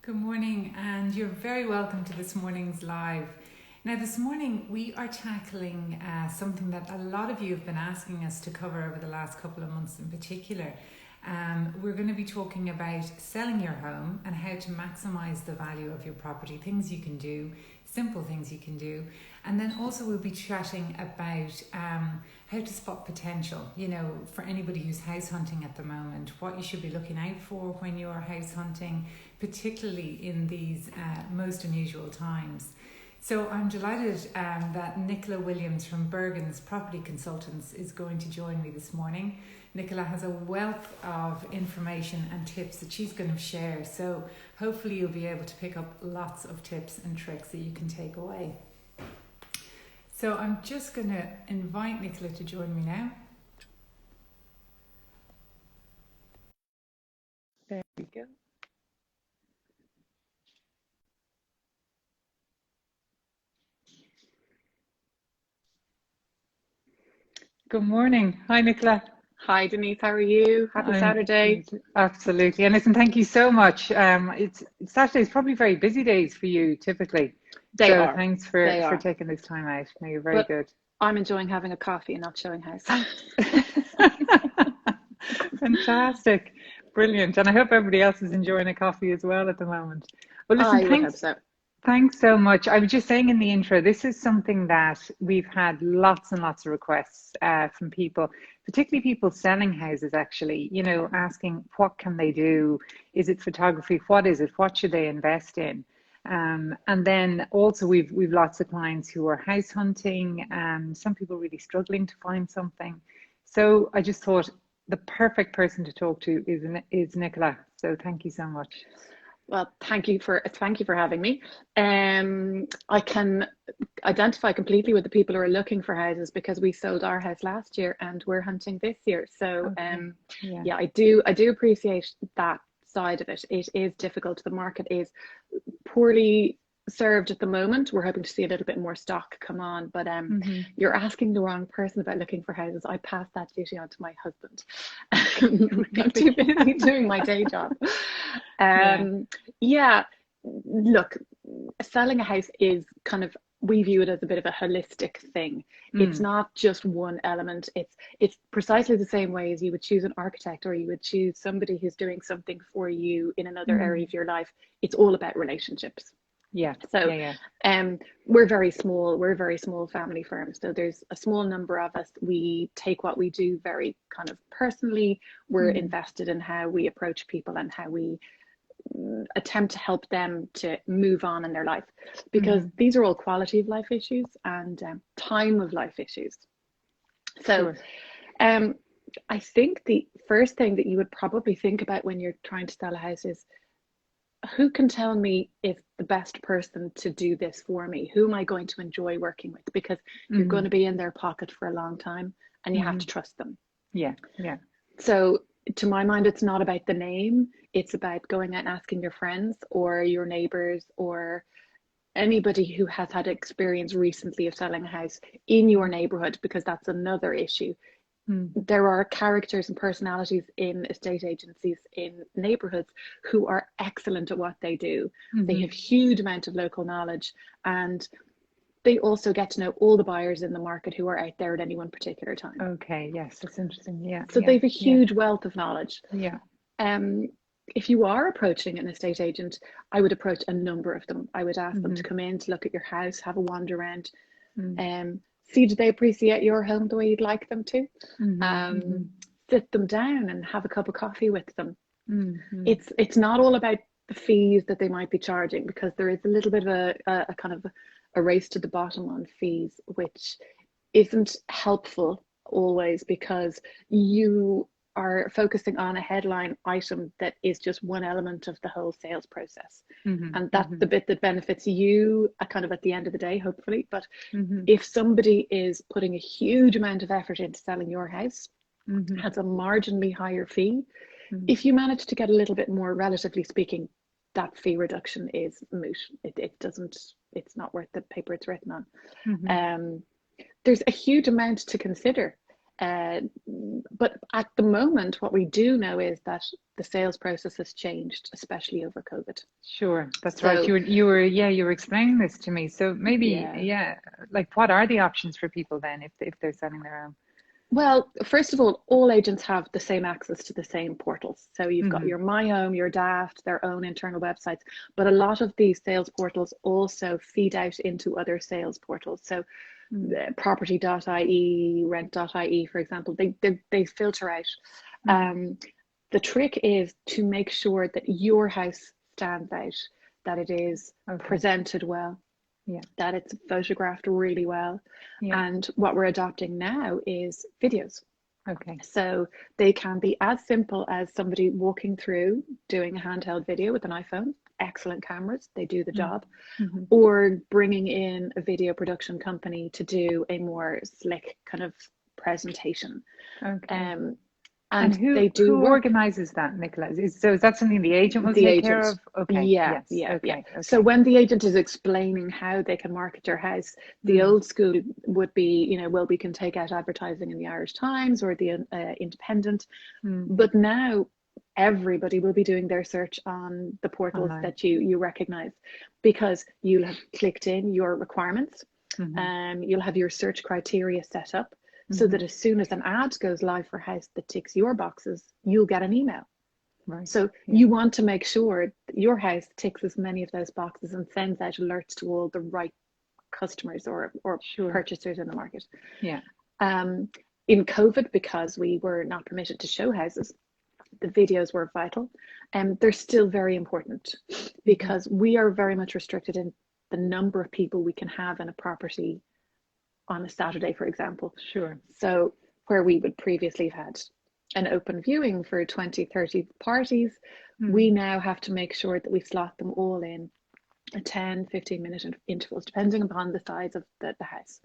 Good morning, and you're very welcome to this morning's live. Now, this morning we are tackling something that a lot of you have been asking us to cover over the last couple of months in particular. We're going to be talking about selling your home and how to maximize the value of your property, things you can do, simple things you can do. And then also we'll be chatting about how to spot potential, for anybody who's house hunting at the moment, what you should be looking out for when you're house hunting, particularly in these most unusual times. So I'm delighted that Nicola Williams from Bergins Property Consultants is going to join me this morning. Nicola has a wealth of information and tips that she's going to share. So hopefully you'll be able to pick up lots of tips and tricks that you can take away. So I'm just going to invite Nicola to join me now. There we go. Good morning. Hi, Nicola. Hi, Denise. How are you? Happy Saturday. Absolutely. And listen, thank you so much. It's Saturday's probably very busy days for you typically. They are. Thanks for taking this time out. No, you're very good. I'm enjoying having a coffee and not showing house. Fantastic. Brilliant. And I hope everybody else is enjoying a coffee as well at the moment. Well, listen, I would hope so. Thanks so much. I was just saying in the intro, this is something that we've had lots and lots of requests from people, particularly people selling houses actually, asking what can they do? Is it photography? What is it? What should they invest in? And then also we've lots of clients who are house hunting, some people really struggling to find something. So I just thought the perfect person to talk to is Nicola. So thank you so much. Well, thank you for having me. I can identify completely with the people who are looking for houses because we sold our house last year and we're hunting this year. So yeah, I do appreciate that side of it. It is difficult. The market is poorly served at the moment. We're hoping to see a little bit more stock come on, but you're asking the wrong person about looking for houses. I pass that duty on to my husband. I'm too busy doing my day job. Yeah, look, selling a house is kind of, we view it as a bit of a holistic thing. It's not just one element. It's precisely the same way as you would choose an architect or you would choose somebody who's doing something for you in another area of your life. It's all about relationships. Yeah. So we're very small. We're a very small family firm. So there's a small number of us. We take what we do very kind of personally. We're invested in how we approach people and how we attempt to help them to move on in their life, because these are all quality of life issues and time of life issues. So I think the first thing that you would probably think about when you're trying to sell a house is, who can tell me is the best person to do this for me? Who am I going to enjoy working with? Because you're going to be in their pocket for a long time and you have to trust them. Yeah. So to my mind, it's not about the name. It's about going out and asking your friends or your neighbors or anybody who has had experience recently of selling a house in your neighborhood, because that's another issue. There are characters and personalities in estate agencies in neighborhoods who are excellent at what they do. They have huge amount of local knowledge, and they also get to know all the buyers in the market who are out there at any one particular time. Okay, yes, that's interesting. Yeah. So they have a huge wealth of knowledge. Yeah. If you are approaching an estate agent, I would approach a number of them. I would ask them to come in to look at your house, have a wander around, see, do they appreciate your home the way you'd like them to? Sit them down and have a cup of coffee with them. It's not all about the fees that they might be charging, because there is a little bit of a kind of a race to the bottom on fees, which isn't helpful always, because you are focusing on a headline item that is just one element of the whole sales process. And that's the bit that benefits you kind of at the end of the day, hopefully. But if somebody is putting a huge amount of effort into selling your house, has a marginally higher fee, if you manage to get a little bit more, relatively speaking, that fee reduction is moot. It's not worth the paper it's written on. There's a huge amount to consider. But at the moment, what we do know is that the sales process has changed, especially over COVID. Sure, that's right. You were explaining this to me. So maybe, like what are the options for people then if they're selling their own? Well, first of all agents have the same access to the same portals. So you've got your My Home, your Daft, their own internal websites. But a lot of these sales portals also feed out into other sales portals. So property.ie, rent.ie, for example, they filter out. The trick is to make sure that your house stands out, that it is presented well, that it's photographed really well. And what we're adopting now is videos. So they can be as simple as somebody walking through doing a handheld video with an iPhone. Excellent cameras, they do the job. Or bringing in a video production company to do a more slick kind of presentation. And who organizes that, Nicola? So is that something the agent will take care of? Okay. Yeah. So when the agent is explaining how they can market your house, the old school would be, well, we can take out advertising in the Irish Times or the Independent. But now everybody will be doing their search on the portals that you recognize, because you'll have clicked in your requirements. You'll have your search criteria set up. So that as soon as an ad goes live for a house that ticks your boxes, you'll get an email. So you want to make sure that your house ticks as many of those boxes and sends out alerts to all the right customers or purchasers in the market. In COVID, because we were not permitted to show houses, the videos were vital. And they're still very important, because we are very much restricted in the number of people we can have in a property on a Saturday, for example. So where we would previously have had an open viewing for 20, 30 parties, we now have to make sure that we slot them all in a 10, 15-minute intervals, depending upon the size of the house.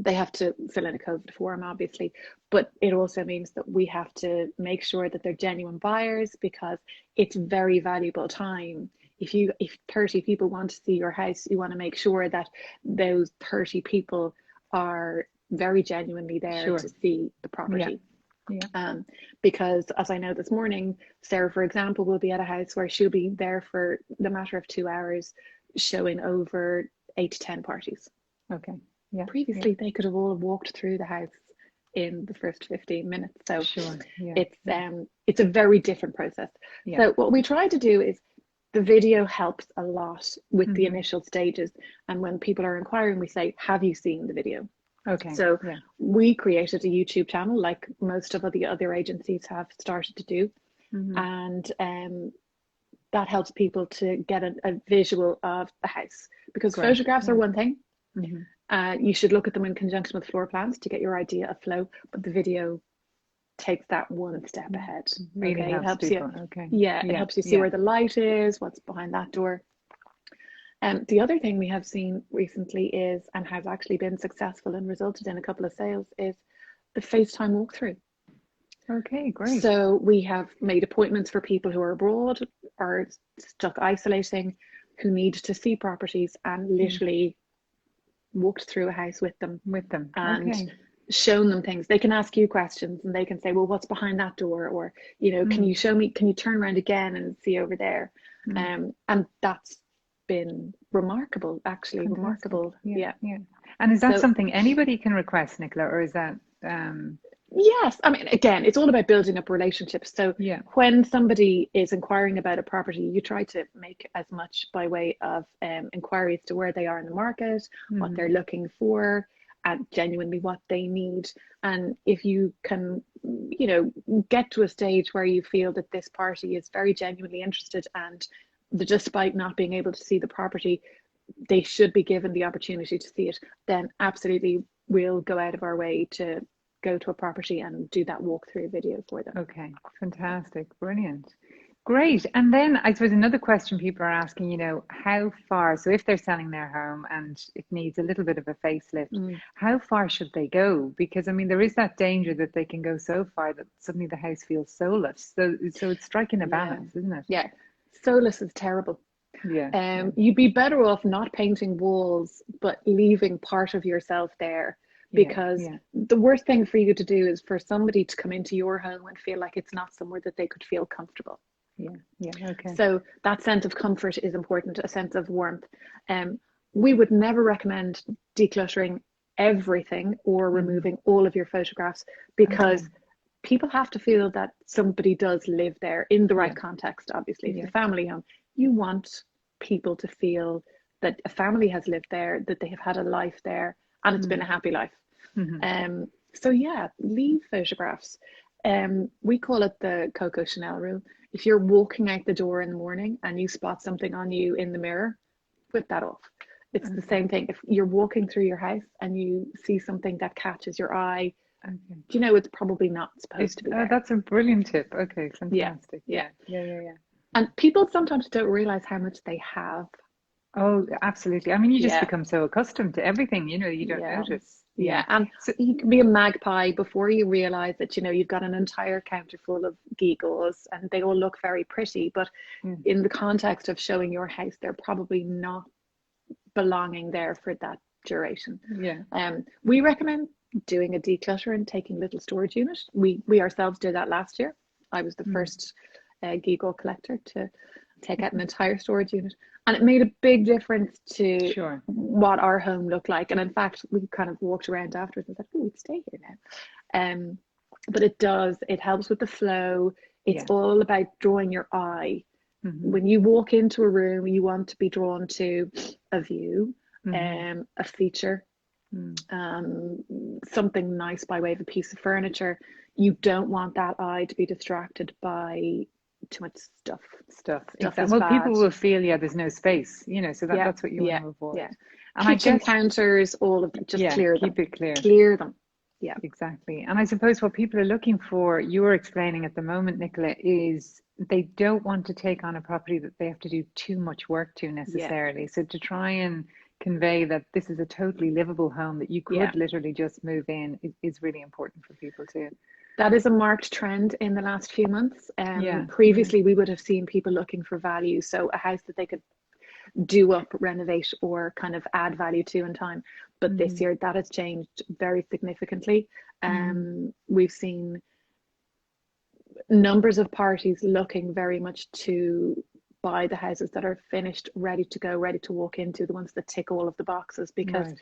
They have to fill in a COVID form, obviously, but it also means that we have to make sure that they're genuine buyers, because it's very valuable time. If 30 people want to see your house, you want to make sure that those 30 people are very genuinely there to see the property. Because as I know this morning, Sarah, for example, will be at a house where she'll be there for the matter of 2 hours, showing over 8 to 10 parties. Previously, they could have all walked through the house in the first 15 minutes. So it's a very different process. So what we try to do is, the video helps a lot with the initial stages. And when people are inquiring, we say, have you seen the video? So we created a YouTube channel, like most of the other agencies have started to do. And that helps people to get a visual of the house, because photographs are one thing. You should look at them in conjunction with floor plans to get your idea of flow, but the video takes that one step ahead. Really helps people. It helps you see where the light is, what's behind that door. And the other thing we have seen recently is, and has actually been successful and resulted in a couple of sales, is the FaceTime walkthrough. Great. So we have made appointments for people who are abroad or stuck isolating, who need to see properties, and literally walked through a house with them. And shown them things. They can ask you questions, and they can say, well, what's behind that door? Or, can you show me, can you turn around again and see over there? And that's been remarkable, actually. Remarkable. And is that something anybody can request, Nicola, or is that Yes, I mean, again, it's all about building up relationships. So when somebody is inquiring about a property, you try to make as much by way of inquiries to where they are in the market, what they're looking for, and genuinely what they need. And if you can, get to a stage where you feel that this party is very genuinely interested, and despite not being able to see the property, they should be given the opportunity to see it, then absolutely we'll go out of our way to go to a property and do that walkthrough video for them. Fantastic, brilliant. Great. And then I suppose another question people are asking, how far, so if they're selling their home and it needs a little bit of a facelift, how far should they go? Because there is that danger that they can go so far that suddenly the house feels soulless. So it's striking a balance, isn't it? Soulless is terrible. You'd be better off not painting walls, but leaving part of yourself there, because the worst thing for you to do is for somebody to come into your home and feel like it's not somewhere that they could feel comfortable. Okay. So that sense of comfort is important, a sense of warmth. We would never recommend decluttering everything or removing all of your photographs, because people have to feel that somebody does live there in the right context. Obviously, if it's a family home, you want people to feel that a family has lived there, that they have had a life there, and it's been a happy life. So leave photographs. We call it the Coco Chanel rule. If you're walking out the door in the morning and you spot something on you in the mirror, whip that off. It's the same thing. If you're walking through your house and you see something that catches your eye, you know it's probably not supposed to be there. That's a brilliant tip. Okay, fantastic. Yeah. And people sometimes don't realize how much they have. Oh, absolutely. I mean, you just become so accustomed to everything, you don't notice. And so you can be a magpie before you realize that, you've got an entire counter full of gewgaws and they all look very pretty, but in the context of showing your house, they're probably not belonging there for that duration. We recommend doing a declutter and taking little storage unit. We ourselves did that last year. I was the first gewgaw collector to take out an entire storage unit, and it made a big difference to what our home looked like. And in fact, we kind of walked around afterwards and said, oh, we'd stay here now. But it helps with the flow. It's all about drawing your eye. When you walk into a room, you want to be drawn to a view, a feature, something nice by way of a piece of furniture. You don't want that eye to be distracted by too much stuff. Exactly. Well, people will feel there's no space, so that's what you want to avoid. And kitchen counters, all of them, just clear them. Keep it clear them. Yeah, exactly. And I suppose what people are looking for, you're explaining at the moment, Nicola, is they don't want to take on a property that they have to do too much work to necessarily. So to try and convey that this is a totally livable home that you could literally just move in is really important for people too. That is a marked trend in the last few months. Previously, we would have seen people looking for value. So a house that they could do up, renovate, or kind of add value to in time. But this year, that has changed very significantly. We've seen numbers of parties looking very much to buy the houses that are finished, ready to go, ready to walk into, the ones that tick all of the boxes. Because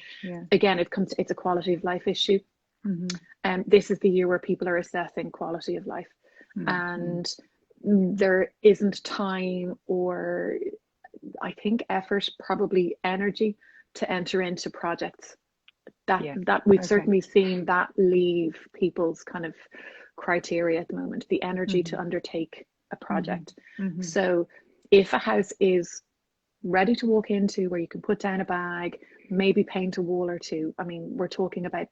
again, it's a quality of life issue. This is the year where people are assessing quality of life, and there isn't time or, I think, effort, probably energy, to enter into projects that we've certainly seen that leave people's kind of criteria at the moment, the energy to undertake a project. So if a house is ready to walk into, where you can put down a bag, maybe paint a wall or two, I mean, we're talking about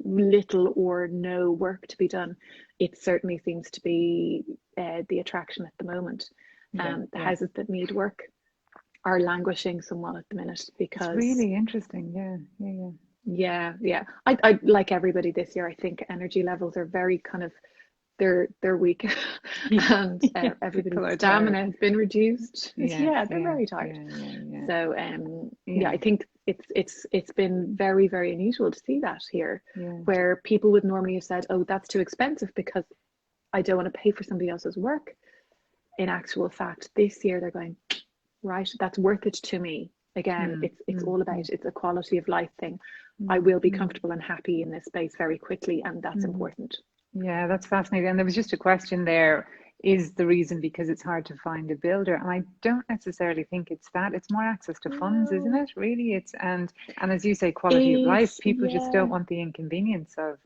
little or no work to be done. It certainly seems to be the attraction at the moment. The houses that need work are languishing somewhat at the minute, because it's really interesting. I like everybody this year, I think energy levels are very kind of they're weak and everybody's stamina has been reduced. They're very tired. So I think it's been very, very unusual to see that here, where people would normally have said, oh, that's too expensive because I don't want to pay for somebody else's work. In actual fact, this year they're going, right, that's worth it to me. Again, it's all about, it's a quality of life thing. I will be comfortable and happy in this space very quickly, and that's important. Yeah, that's fascinating. And there was just a question there, is the reason because it's hard to find a builder? And I don't necessarily think it's that. It's more access to funds, isn't it? Really, it's and as you say, quality of life. People just don't want the inconvenience of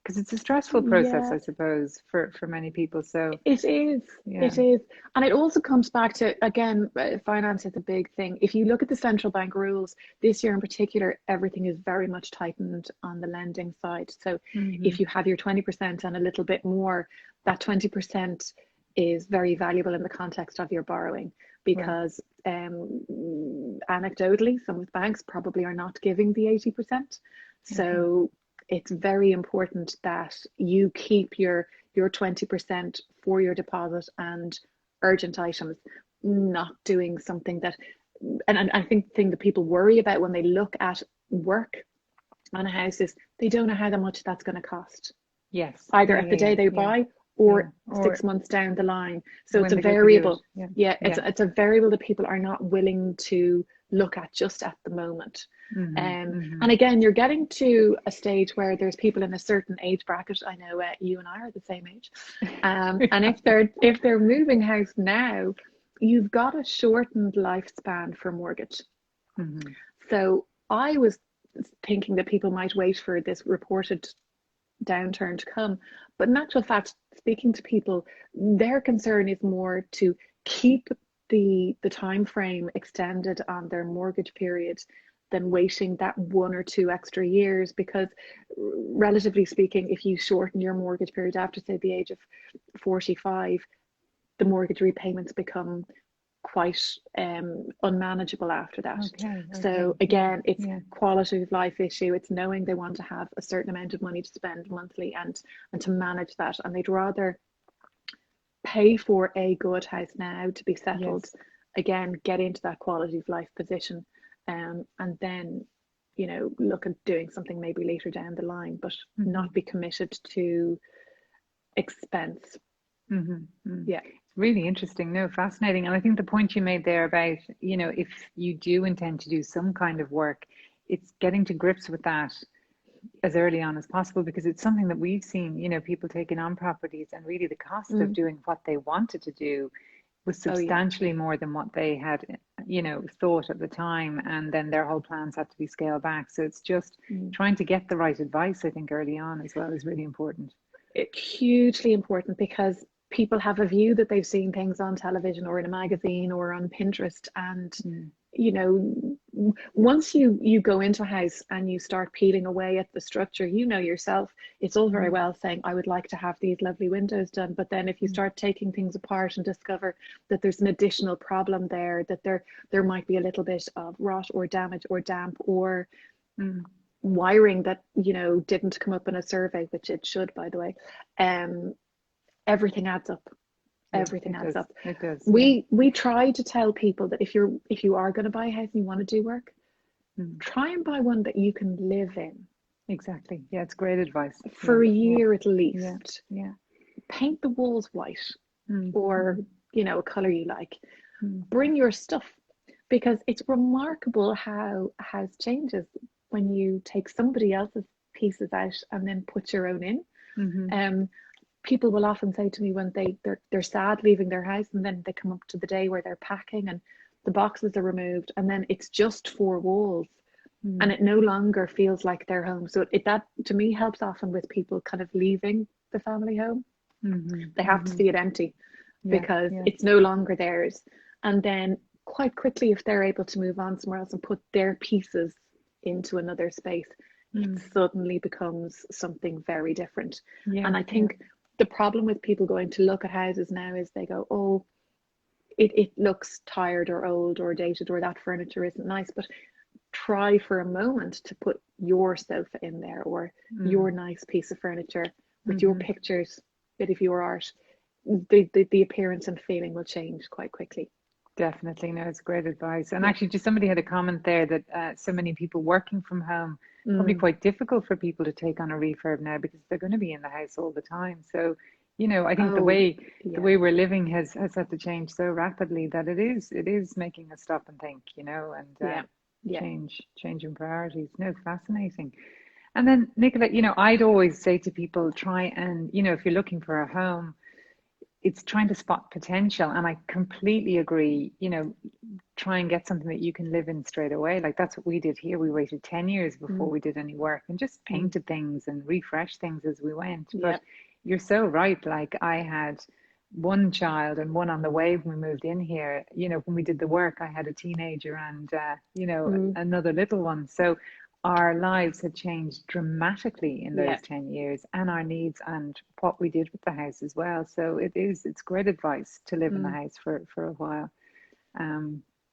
because it's a stressful process, I suppose, for many people. So it is. And it also comes back to, again, finance is a big thing. If you look at the central bank rules this year in particular, everything is very much tightened on the lending side. So if you have your 20% and a little bit more, that 20% is very valuable in the context of your borrowing, because anecdotally, some of the banks probably are not giving the 80%. So it's very important that you keep your 20% for your deposit and urgent items, not doing something that, and I think the thing that people worry about when they look at work on a house is they don't know how much that's going to cost. Yes. Either at the day they buy or or 6 months down the line. So it's a when they go to variable. do it. It's a variable that people are not willing to look at just at the moment. And again, you're getting to a stage where there's people in a certain age bracket. I know you and I are the same age. And if they're moving house now, you've got a shortened lifespan for mortgage. So I was thinking that people might wait for this reported downturn to come, but in actual fact, speaking to people, their concern is more to keep the time frame extended on their mortgage period than waiting that 1 or 2 extra years, because relatively speaking, if you shorten your mortgage period after, say, the age of 45, the mortgage repayments become quite unmanageable after that. So again, it's quality of life issue. It's knowing they want to have a certain amount of money to spend monthly and to manage that, and they'd rather pay for a good house now to be settled, again, get into that quality of life position, and then, you know, look at doing something maybe later down the line, but not be committed to expense. Really interesting. No, fascinating. And I think the point you made there about, you know, if you do intend to do some kind of work, it's getting to grips with that as early on as possible, because it's something that we've seen, you know, people taking on properties, and really the cost of doing what they wanted to do was substantially more than what they had, you know, thought at the time, and then their whole plans had to be scaled back. So it's just trying to get the right advice, I think, early on as well is really important. It's hugely important, because people have a view that they've seen things on television or in a magazine or on Pinterest, and you know, once you go into a house and you start peeling away at the structure, you know yourself, it's all very well saying, I would like to have these lovely windows done, but then if you start taking things apart and discover that there's an additional problem there, that there might be a little bit of rot or damage or damp or wiring that, you know, didn't come up in a survey, which it should, by the way, everything adds up. Everything adds up. It does. We try to tell people that if you are going to buy a house and you want to do work, try and buy one that you can live in. Exactly. Yeah, it's great advice. For a year at least. Yeah. Paint the walls white or, you know, a color you like. Bring your stuff, because it's remarkable how a house changes when you take somebody else's pieces out and then put your own in. People will often say to me when they're sad leaving their house, and then they come up to the day where they're packing and the boxes are removed, and then it's just 4 walls and it no longer feels like their home. So that to me helps often with people kind of leaving the family home. They have to see it empty because it's no longer theirs. And then quite quickly, if they're able to move on somewhere else and put their pieces into another space, it suddenly becomes something very different. And I think the problem with people going to look at houses now is they go, oh, it looks tired or old or dated, or that furniture isn't nice. But try for a moment to put your sofa in there, or your nice piece of furniture with your pictures, bit of your art. The appearance and feeling will change quite quickly. Definitely. No, it's great advice. And actually, just somebody had a comment there that so many people working from home, probably quite difficult for people to take on a refurb now, because they're going to be in the house all the time. So, you know, I think the way we're living has had to change so rapidly that it is making us stop and think, you know, and changing priorities. No, fascinating. And then, Nicola, you know, I'd always say to people, try and, you know, if you're looking for a home, it's trying to spot potential. And I completely agree, you know, try and get something that you can live in straight away. Like that's what we did here. We waited 10 years before we did any work, and just painted things and refreshed things as we went. But you're so right. Like I had one child and one on the way when we moved in here. You know, when we did the work, I had a teenager and, you know, another little one. So our lives had changed dramatically in those 10 years, and our needs and what we did with the house as well. So it's great advice to live in the house for a while.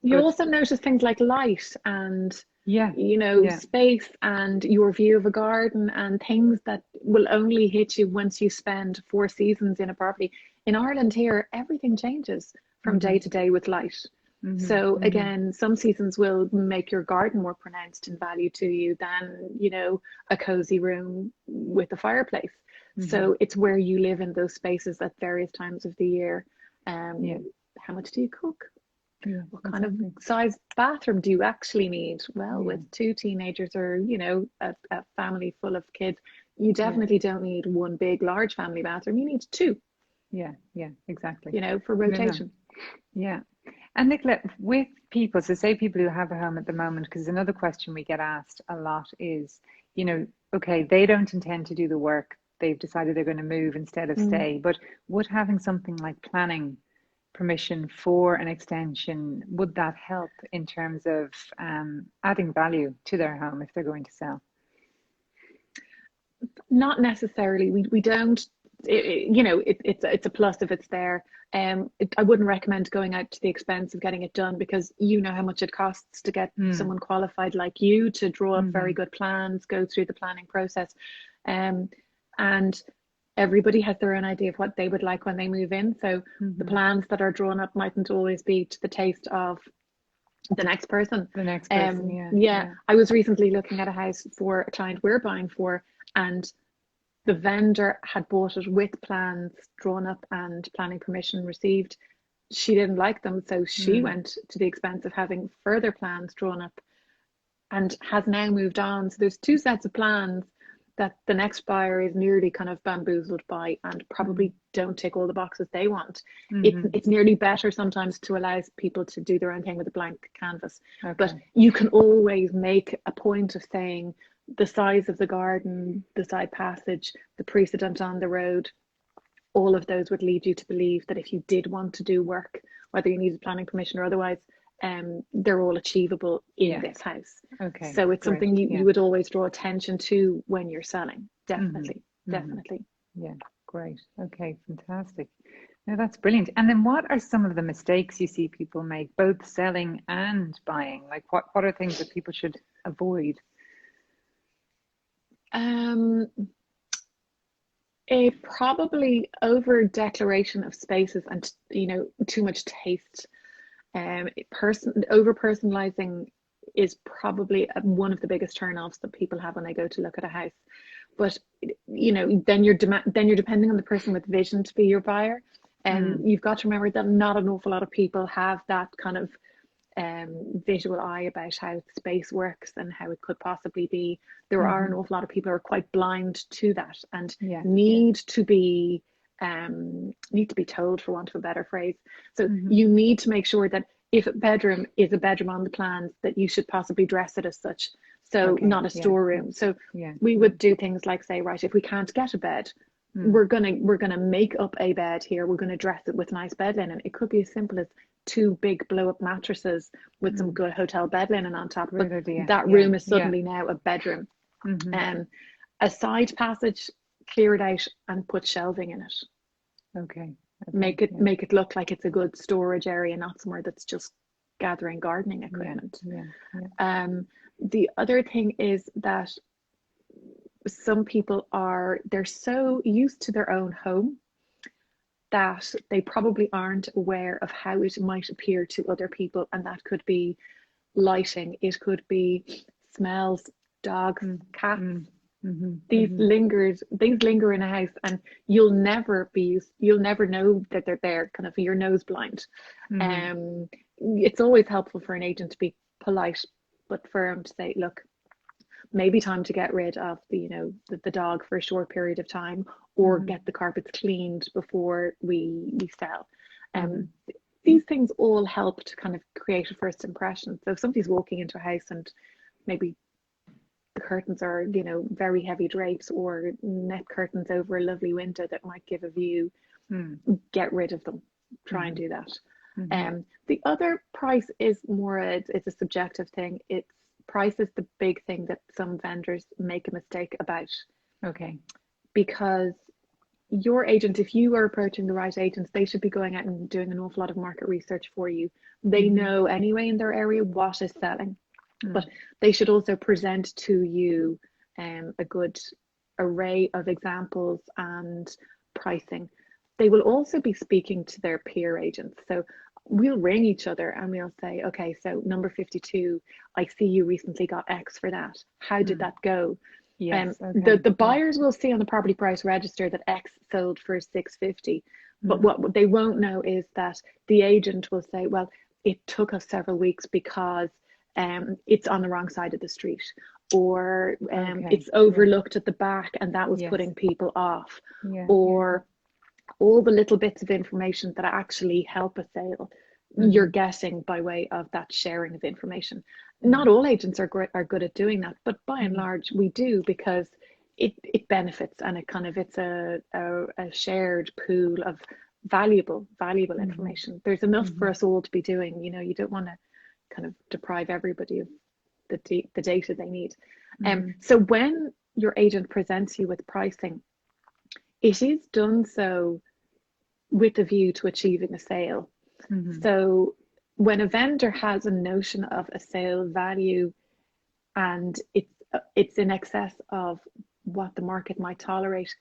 You also notice things like light and, you know, space and your view of a garden, and things that will only hit you once you spend 4 seasons in a property. In Ireland here, everything changes from day to day with light. So again, some seasons will make your garden more pronounced in value to you than, you know, a cozy room with a fireplace. So it's where you live in those spaces at various times of the year. How much do you cook? What kind of size bathroom do you actually need? Well, with 2 teenagers or, you know, a family full of kids, you definitely don't need one big, large family bathroom. You need 2. Yeah, exactly. You know, for rotation. Yeah. And Nicola, with people, so say people who have a home at the moment, because another question we get asked a lot is, you know, okay, they don't intend to do the work. They've decided they're going to move instead of stay. But would having something like planning permission for an extension, would that help in terms of adding value to their home if they're going to sell? Not necessarily. We don't. You know, it's a plus if it's there. I wouldn't recommend going out to the expense of getting it done, because you know how much it costs to get someone qualified like you to draw up very good plans, go through the planning process, and everybody has their own idea of what they would like when they move in. So the plans that are drawn up mightn't always be to the taste of the next person. I was recently looking at a house for a client we're buying for, and the vendor had bought it with plans drawn up and planning permission received. She didn't like them, so she went to the expense of having further plans drawn up and has now moved on. So there's 2 sets of plans that the next buyer is nearly kind of bamboozled by and probably don't tick all the boxes they want. It's nearly better sometimes to allow people to do their own thing with a blank canvas. But you can always make a point of saying the size of the garden, the side passage, the precedent on the road, all of those would lead you to believe that if you did want to do work, whether you needed planning permission or otherwise, they're all achievable in this house. So it's something you would always draw attention to when you're selling. Definitely. Yeah, great. Okay, fantastic. Now that's brilliant. And then what are some of the mistakes you see people make, both selling and buying? Like what are things that people should avoid? A probably over declaration of spaces and, you know, too much taste. Over personalizing is probably one of the biggest turn-offs that people have when they go to look at a house. But, you know, then you're depending on the person with vision to be your buyer, and you've got to remember that not an awful lot of people have that kind of visual eye about how space works and how it could possibly be. There are an awful lot of people who are quite blind to that and need to be told, for want of a better phrase. So you need to make sure that if a bedroom is a bedroom on the plans, that you should possibly dress it as such. So not a storeroom. So we would do things like say, right, if we can't get a bed, we're gonna make up a bed here. We're gonna dress it with nice bed linen. It could be as simple as 2 big blow-up mattresses with some good hotel bed linen on top. But that room is suddenly now a bedroom. A side passage, clear it out and put shelving in it. Make it look like it's a good storage area, not somewhere that's just gathering gardening equipment. The other thing is that some people they're so used to their own home that they probably aren't aware of how it might appear to other people, and that could be lighting, it could be smells, dogs, cats. These linger in a house, and you'll never know that they're there, kind of your nose blind. It's always helpful for an agent to be polite but firm, to say, look, maybe time to get rid of the dog for a short period of time, or get the carpets cleaned before we sell. These things all help to kind of create a first impression. So if somebody's walking into a house and maybe the curtains are, very heavy drapes or net curtains over a lovely window that might give a view, get rid of them. Try and do that. The other price is more, it's a subjective thing. Price is the big thing that some vendors make a mistake about. Because your agent, if you are approaching the right agents, they should be going out and doing an awful lot of market research for you. They know anyway in their area what is selling, but they should also present to you a good array of examples and pricing. They will also be speaking to their peer agents. So we'll ring each other and we'll say, okay, so number 52, I see you recently got X for that. How did that go? Yes. Okay. The buyers will see on the property price register that X sold for 650, but what they won't know is that the agent will say, well, it took us several weeks because it's on the wrong side of the street, or it's overlooked at the back and that was putting people off, or all the little bits of information that actually help a sale, you're getting by way of that sharing of information. Not all agents are good at doing that, but by and large we do, because it benefits, and it's a shared pool of valuable information. There's enough for us all to be doing. You don't want to kind of deprive everybody of the data they need. So when your agent presents you with pricing, it is done so with a view to achieving a sale. So when a vendor has a notion of a sale value and it's in excess of what the market might tolerate,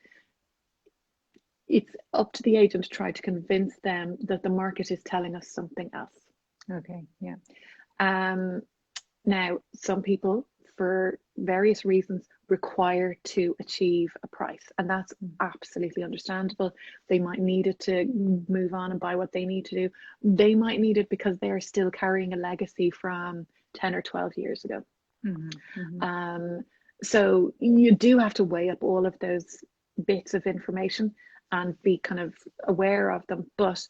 it's up to the agent to try to convince them that the market is telling us something else. Okay, yeah. Now, some people, for various reasons, require to achieve a price, and that's absolutely understandable. They might need it to move on and buy what they need to do. They might need it because they are still carrying a legacy from 10 or 12 years ago. So you do have to weigh up all of those bits of information and be kind of aware of them. But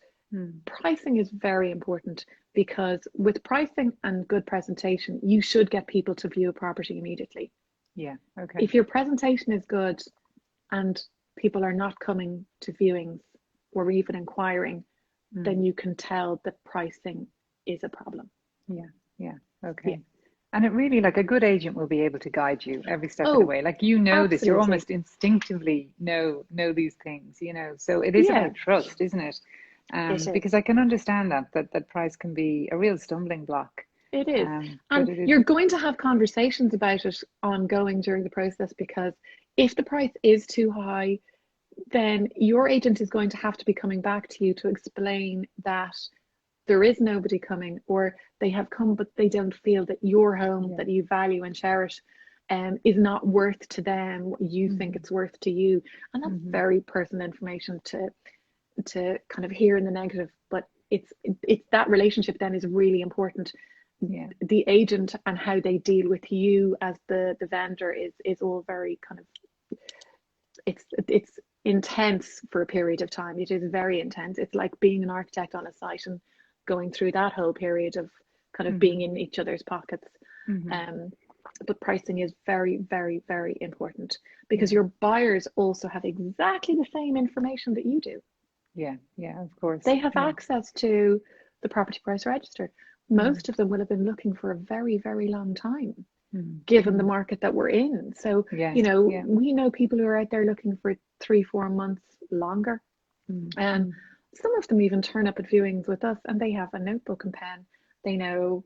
pricing is very important, because with pricing and good presentation, you should get people to view a property immediately. Yeah. Okay. If your presentation is good and people are not coming to viewings or even inquiring, then you can tell that pricing is a problem. Yeah. Okay. And it really, like, a good agent will be able to guide you every step of the way. Like, absolutely. This, you're almost instinctively know these things, so it is about trust, isn't it? Because I can understand that price can be a real stumbling block. It is. And you're going to have conversations about it ongoing during the process, because if the price is too high, then your agent is going to have to be coming back to you to explain that there is nobody coming, or they have come but they don't feel that your home that you value and cherish is not worth to them what you think it's worth to you. And that's very personal information to kind of hear in the negative, but it's that relationship then is really important. The agent and how they deal with you as the vendor is all very kind of, it's intense for a period of time. It is very intense. It's like being an architect on a site and going through that whole period of kind of being in each other's pockets. But pricing is very, very, very important, because your buyers also have exactly the same information that you do. Yeah, of course. They have access to the property price register. Most of them will have been looking for a very, very long time, given the market that we're in. So, we know people who are out there looking for 3-4 months longer. And some of them even turn up at viewings with us and they have a notebook and pen. They know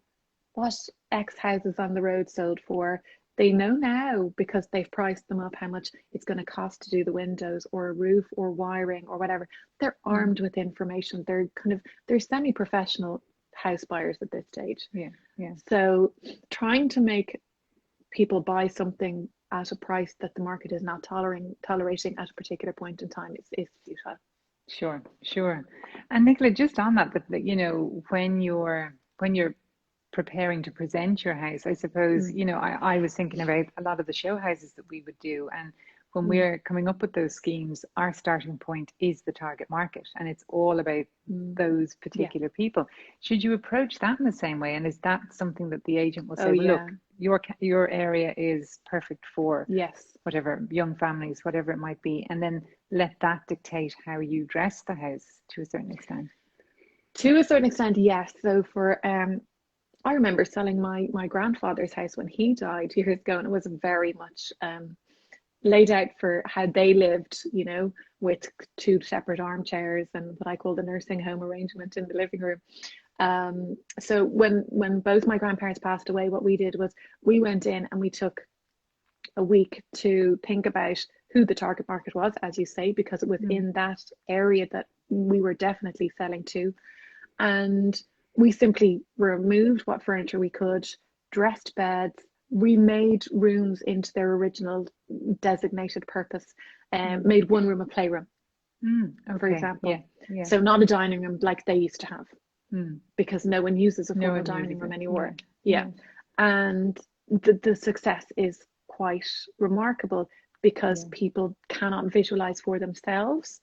what X houses on the road sold for. They know now, because they've priced them up, how much it's going to cost to do the windows or a roof or wiring or whatever. They're armed with information. They're semi-professional house buyers at this stage. So trying to make people buy something at a price that the market is not tolerating at a particular point in time is futile. Sure. And Nicola, just on that, when you're preparing to present your house, I suppose, I was thinking about a lot of the show houses that we would do, and when we're coming up with those schemes, our starting point is the target market, and it's all about those particular people. Should you approach that in the same way? And is that something that the agent will say, look, your area is perfect for whatever, young families, whatever it might be, and then let that dictate how you dress the house to a certain extent? To a certain extent, yes. So for I remember selling my grandfather's house when he died years ago, and it was very much laid out for how they lived, with 2 separate armchairs and what I call the nursing home arrangement in the living room. So when both my grandparents passed away, what we did was we went in and we took a week to think about who the target market was, as you say, because it was in that area that we were definitely selling to. And we simply removed what furniture we could, dressed beds, remade rooms into their original designated purpose, and made one room a playroom, for example. So not a dining room like they used to have, because no one uses a formal dining room anymore. And the success is quite remarkable, because people cannot visualize for themselves.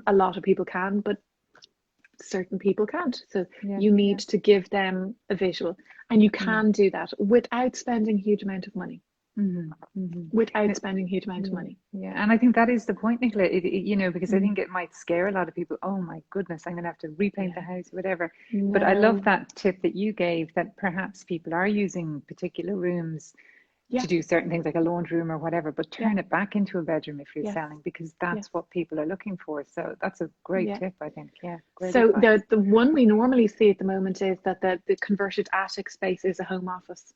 A lot of people can, but certain people can't. So you need to give them a visual, and you can do that without spending a huge amount of money. Without spending a huge amount of money. And I think that is the point, Nicola, you know, because I think it might scare a lot of people. Oh my goodness, I'm going to have to repaint the house, whatever. But I love that tip that you gave, that perhaps people are using particular rooms to do certain things, like a laundry room or whatever, but turn it back into a bedroom if you're selling, because that's what people are looking for. So that's a great tip, I think. Great so advice. the one we normally see at the moment is that the converted attic space is a home office.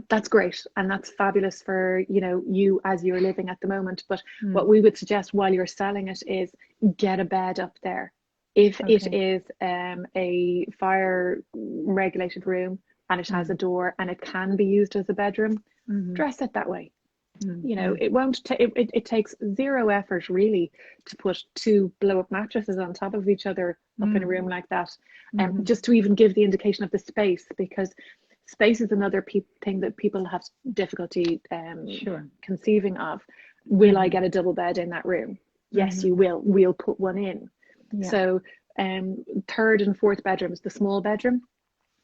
That's great, and that's fabulous for, you know, you as you're living at the moment. But what we would suggest while you're selling it is get a bed up there. If it is a fire regulated room, and it has a door, and it can be used as a bedroom, dress it that way. You know, it won't it takes zero effort really to put two blow up mattresses on top of each other up in a room like that, just to even give the indication of the space, because space is another thing that people have difficulty conceiving of. Will I get a double bed in that room? Yes, you will. We'll put one in. So third and fourth bedrooms, the small bedroom,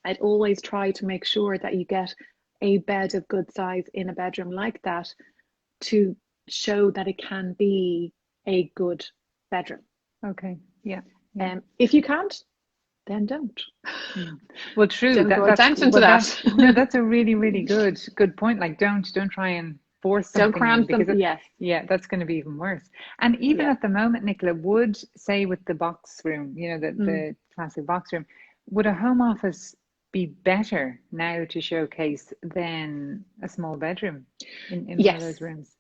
I'd always try to make sure that you get a bed of good size in a bedroom like that, to show that it can be a good bedroom. If you can't, then don't. Well, true. Don't draw attention to that. No, that's a really, really good point. Like, don't try and force something. Don't cram because them. That's going to be even worse. And even at the moment, Nicola, would say with the box room, you know, the classic box room, would a home office be better now to showcase than a small bedroom in one of those rooms?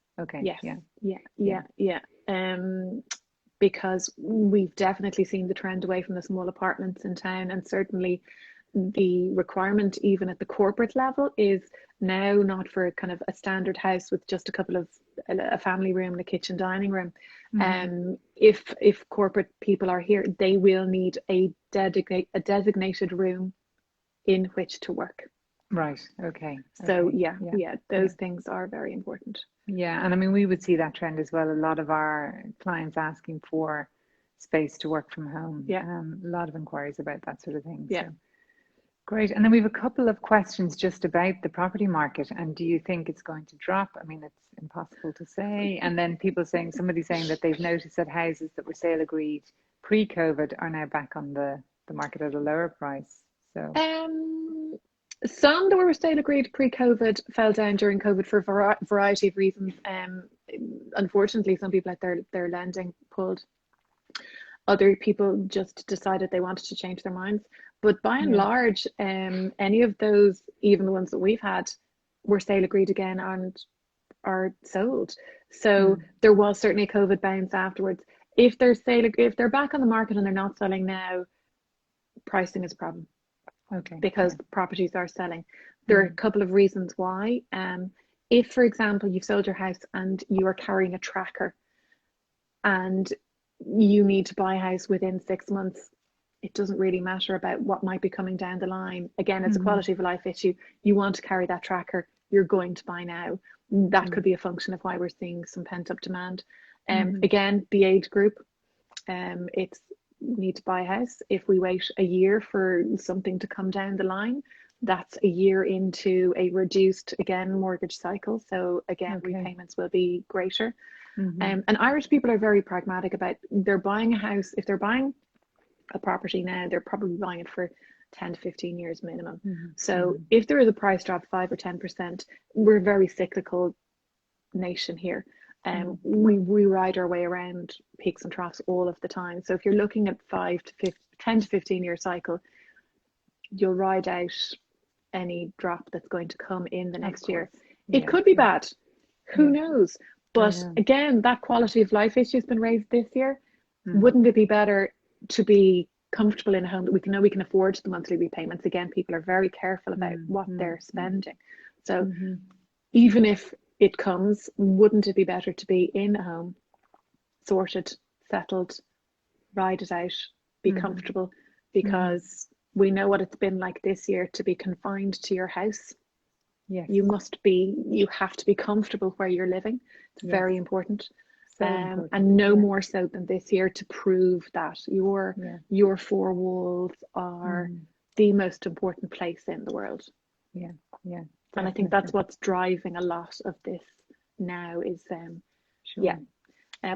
Because we've definitely seen the trend away from the small apartments in town, and certainly the requirement even at the corporate level is now not for kind of a standard house with just a couple of a family room and a kitchen dining room. If corporate people are here, they will need a designated room in which to work. So those things are very important. And I mean, we would see that trend as well. A lot of our clients asking for space to work from home. A lot of inquiries about that sort of thing. So great. And then we have a couple of questions just about the property market. And do you think it's going to drop? I mean, it's impossible to say. And then somebody saying that they've noticed that houses that were sale agreed pre-COVID are now back on the market at a lower price. So some that were sale agreed pre-COVID fell down during COVID for a variety of reasons. Unfortunately, some people had their lending pulled. Other people just decided they wanted to change their minds. But by and large, any of those, even the ones that we've had, were sale agreed again and are sold. So there was certainly a COVID bounce afterwards. If they're back on the market and they're not selling now, pricing is a problem. Because properties are selling. There are a couple of reasons why. If, for example, you've sold your house and you are carrying a tracker and you need to buy a house within 6 months, it doesn't really matter about what might be coming down the line. Again, it's a quality of life issue. You want to carry that tracker, you're going to buy now. That could be a function of why we're seeing some pent-up demand. Again, the age group, it's need to buy a house. If we wait a year for something to come down the line, that's a year into a reduced, again, mortgage cycle. So again, repayments will be greater. And Irish people are very pragmatic about, they're buying a house. If they're buying a property now, they're probably buying it for 10 to 15 years minimum. So if there is a price drop 5 or 10%, we're a very cyclical nation here. We ride our way around peaks and troughs all of the time. So if you're looking at 10 to 15 year cycle, you'll ride out any drop that's going to come in the next year. It could be bad. Who knows? But again, that quality of life issue has been raised this year. Wouldn't it be better to be comfortable in a home that we know we can afford the monthly repayments. Again, people are very careful about what they're spending. So even if it comes, wouldn't it be better to be in a home, sorted, settled, ride it out, be comfortable? Because we know what it's been like this year to be confined to your house. Yes. You have to be comfortable where you're living. It's very important. So important. And no more so than this year, to prove that your four walls are the most important place in the world. Yeah, yeah. And I think that's what's driving a lot of this now is,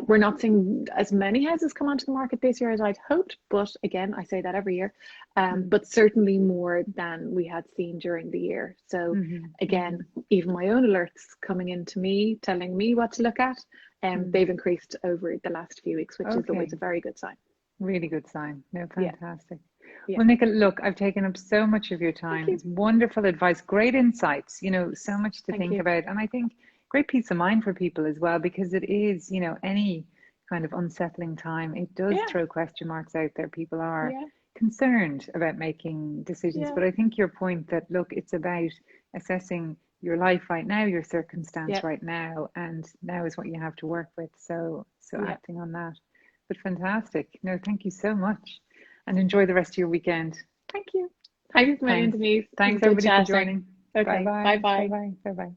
we're not seeing as many houses come onto the market this year as I'd hoped, but again, I say that every year, but certainly more than we had seen during the year. So again, even my own alerts coming into me, telling me what to look at, they've increased over the last few weeks, which is always a very good sign. Really good sign. No, fantastic. Yeah. Well, Nicola, look, I've taken up so much of your time. It's wonderful advice, great insights, so much to think about. And I think great peace of mind for people as well, because it is, any kind of unsettling time, it does throw question marks out there. People are concerned about making decisions. But I think your point that, look, it's about assessing your life right now, your circumstance right now, and now is what you have to work with. So acting on that. But fantastic. No, thank you so much. And enjoy the rest of your weekend. Thank you. Thanks, Denise. Thanks everybody for joining. Okay. Bye-bye. Bye-bye. Bye-bye.